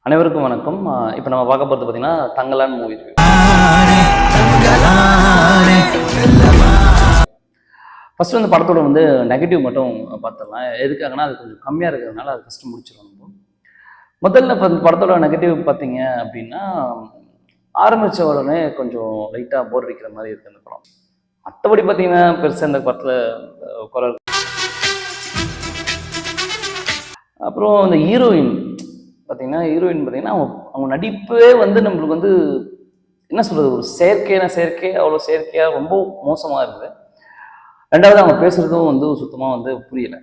அனைவருக்கும் வணக்கம். இப்போ நம்ம பார்க்க போகிறது பார்த்தீங்கன்னா தங்கலான் மூவி. ஃபர்ஸ்ட் வந்து படத்தோட வந்து நெகட்டிவ் மட்டும் பார்த்துடலாம். எதுக்காகனா அது கொஞ்சம் கம்மியாக இருக்கிறதுனால அது ஃபஸ்ட்டு முடிச்சிடும். முதல்ல படத்தோட நெகட்டிவ் பார்த்தீங்க அப்படின்னா, ஆரம்பித்த உடனே கொஞ்சம் லைட்டாக போர் அடிக்கிற மாதிரி இருக்குது அந்த படம். மற்றபடி பார்த்தீங்கன்னா பெருசாக இந்த படத்தில் குறை. அப்புறம் இந்த ஹீரோயின் பார்த்தீங்கன்னா அவங்க நடிப்பே வந்து நம்மளுக்கு வந்து என்ன சொல்கிறது, ஒரு செயற்கை அவ்வளோ செயற்கையாக ரொம்ப மோசமாக இருக்குது. ரெண்டாவது அவங்க பேசுகிறதும் வந்து சுத்தமாக வந்து புரியலை.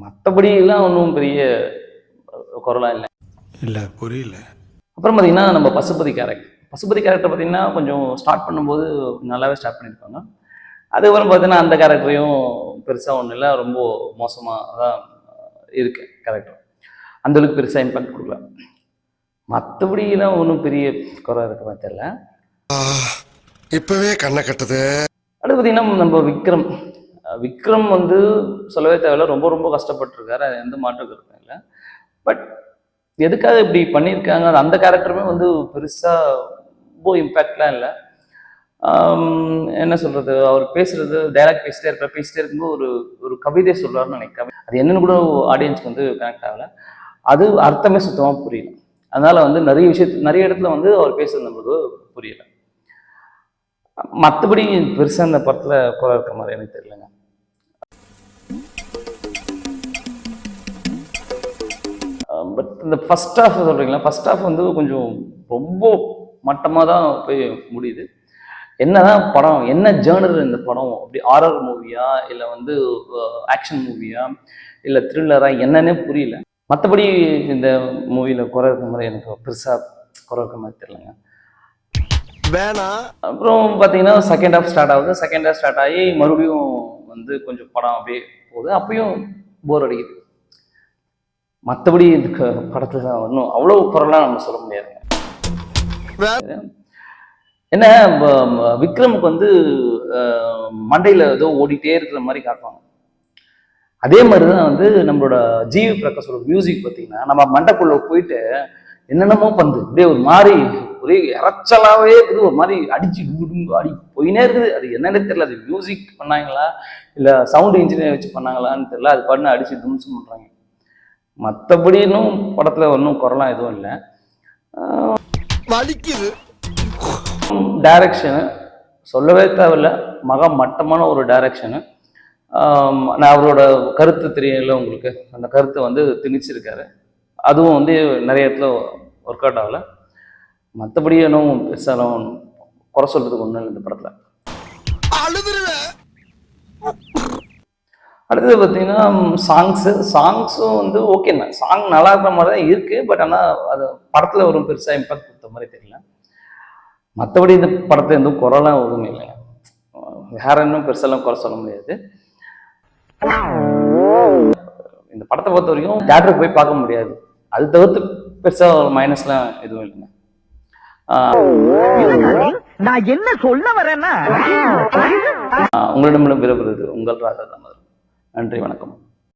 மற்றபடியெல்லாம் ஒன்றும் பெரிய குரலாக இல்லை புரியல. அப்புறம் பார்த்தீங்கன்னா நம்ம பசுபதி கேரக்டர் பார்த்தீங்கன்னா கொஞ்சம் ஸ்டார்ட் பண்ணும்போது நல்லாவே ஸ்டார்ட் பண்ணியிருப்பாங்க. அதுக்கப்புறம் பார்த்தீங்கன்னா அந்த கேரக்டரையும் பெருசாக ஒன்றும் இல்லை, ரொம்ப மோசமாக தான் இருக்கு கேரக்டர். அந்தளவுக்கு பெருசாக இம்பாக்ட் கொடுக்கல. மற்றபடியெல்லாம் ஒன்றும் பெரிய குறை இருக்க மாதிரி தெரியல. இப்பவே கண்ணை கட்டுது. அடுத்து பார்த்தீங்கன்னா நம்ம விக்ரம் வந்து சொல்லவே தேவையில்ல, ரொம்ப ரொம்ப கஷ்டப்பட்டுருக்காரு, அது எந்த மாற்றம் கருத்தும் இல்லை. பட் எதுக்காக இப்படி பண்ணியிருக்காங்க, அந்த கேரக்டருமே வந்து பெருசாக ரொம்ப இம்பேக்ட்லாம் இல்லை. என்ன சொல்கிறது, அவர் பேசுகிறது டைலாக் பேசிட்டே இருக்கும்போது ஒரு கவிதை சொல்கிறாருன்னு நினைக்கிறேன். அது என்னன்னு கூட ஆடியன்ஸ்க்கு வந்து கனெக்ட் ஆகலை. அது அர்த்தமே சுத்தமாக புரியல. அதனால வந்து நிறைய இடத்துல வந்து அவர் பேசுறது நம்மளுக்கு புரியல. மற்றபடி பெருசாக இந்த படத்தில் குறை இருக்கிற மாதிரி எனக்கு தெரியலங்க. பட் இந்த ஃபர்ஸ்ட் ஹாஃப் சொல்கிறீங்களா, ஃபர்ஸ்ட் ஹாஃப் வந்து கொஞ்சம் ரொம்ப மட்டமாக தான் போய் முடியுது. என்னதான் படம், என்ன ஜேர்னர் இந்த படம், அப்படி ஹாரர் மூவியா இல்லை வந்து ஆக்ஷன் மூவியா இல்லை த்ரில்லரா என்னன்னே புரியல. மற்றபடி இந்த மூவியில் குறை இருக்க மாதிரி எனக்கு பெருசாக குறை இருக்க மாதிரி தெரியலங்க. அப்புறம் பார்த்தீங்கன்னா செகண்ட் ஹாஃப் ஸ்டார்ட் ஆகி மறுபடியும் வந்து கொஞ்சம் படம் அப்படியே போகுது, அப்பயும் போர் அடிக்குது. மற்றபடி இந்த படத்தில் இன்னும் அவ்வளோ குறைலாம் நம்ம சொல்ல முடியாதுங்க. என்ன விக்ரமுக்கு வந்து மண்டையில் ஏதோ ஓடிட்டே இருக்கிற மாதிரி காட்டுவாங்க. அதே மாதிரி தான் வந்து நம்மளோட ஜிவி பிரகாஷோட மியூசிக் பார்த்தீங்கன்னா நம்ம மண்டைக்குள்ள போயிட்டு என்னென்னமோ பண்ணுது, அப்படியே ஒரு மாதிரி ஒரே இறைச்சலாகவே இருக்குது, ஒரு மாதிரி அடி போயினே இருக்குது. அது என்னன்னே தெரியல, அது மியூசிக் பண்ணாங்களா இல்லை சவுண்ட் இன்ஜினியர் வச்சு பண்ணாங்களான்னு தெரியல. அது பண்ண அடிச்சு தும்சம் பண்ணுறாங்க. மற்றபடி இன்னும் படத்தில் ஒன்றும் குறைலாம் எதுவும் இல்லை. டைரக்ஷனு சொல்லவே தேவையில்லை, மட்டமான ஒரு டைரக்ஷனு. நான் அவரோட கருத்து தெரியல உங்களுக்கு, அந்த கருத்தை வந்து திணிச்சிருக்காரு. அதுவும் வந்து நிறைய இடத்துல ஒர்க் அவுட் ஆகலை. மற்றபடி இன்னும் பெருசாலும் குறை சொல்றதுக்கு ஒன்றும் இல்லை இந்த படத்தில். அடுத்தது பார்த்தீங்கன்னா சாங்ஸும் வந்து ஓகேண்ணா, சாங் நல்லா இருக்கிற மாதிரி தான் இருக்குது. பட் ஆனால் அது படத்தில் ஒரு பெருசாக இம்பாக்ட் கொடுத்த மாதிரி தெரியல. மற்றபடி இந்த படத்தை எதுவும் குறைலாம் ஒன்றுமே இல்லைங்க. வேற இன்னும் பெருசாலாம் குறை சொல்ல முடியாது. இந்த படத்தை பொறுத்த வரைக்கும் தியேட்டருக்கு போய் பார்க்க முடியாது. அது தவிர்த்து பெருசா மைனஸ்லாம் எதுவும் இல்லைங்க. நான் என்ன சொல்ல வரேன்னா உங்களிடமிருந்து விரும்புறது உங்கள் ராஜா. நன்றி, வணக்கம்.